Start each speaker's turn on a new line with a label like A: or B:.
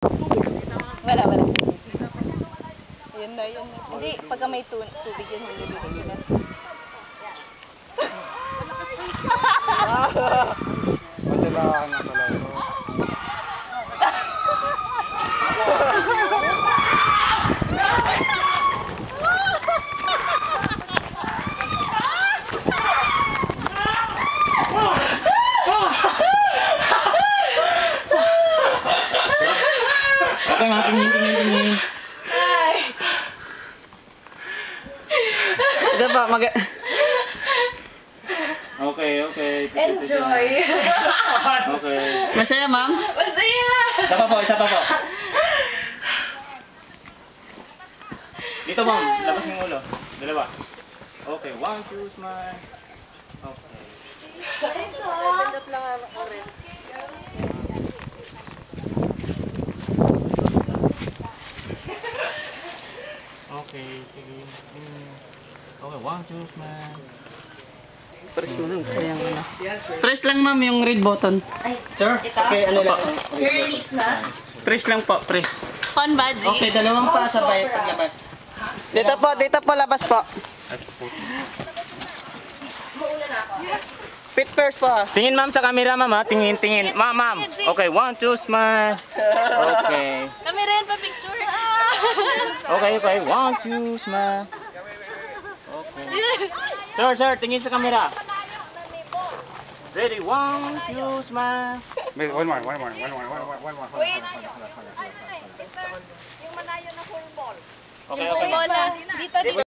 A: Wala. Yun na. Hindi, pagka may tubig yun, hindi sila.
B: Madilaan na pala ito.
C: Okay, mga tingin. Ito ba, Okay.
A: Enjoy!
C: Okay. Masaya, ma'am?
A: Masaya!
C: Isa pa po. Dito, ma'am. Labas yung ulo. Dalawa. Okay, 1, 2, smile. Okay. Okay, sige. Okay, 1, 2, smile. Press mo lang po yung ano. Press lang, ma'am, yung red button.
A: Ay,
D: Sir, okay, ano lang?
A: release na?
C: Press lang po, press.
A: Fun budgie.
D: Okay, dalawang pa sabay paglabas.
C: Dito po, labas po.
A: Mauna na ako.
C: Fit first po. Tingin, ma'am, sa camera, ma'am, ha? Tingin. Ma'am. Okay, 1, 2, smile. Okay.
A: Kami rin pa picture.
C: Okay, 1, 2, smile. Okay. Sir, tingin sa camera. Ready, 1, 2, smile.
B: Wait, one more.
A: Wait. Yung malayo na full ball.
C: Okay.
A: Bola. Dito.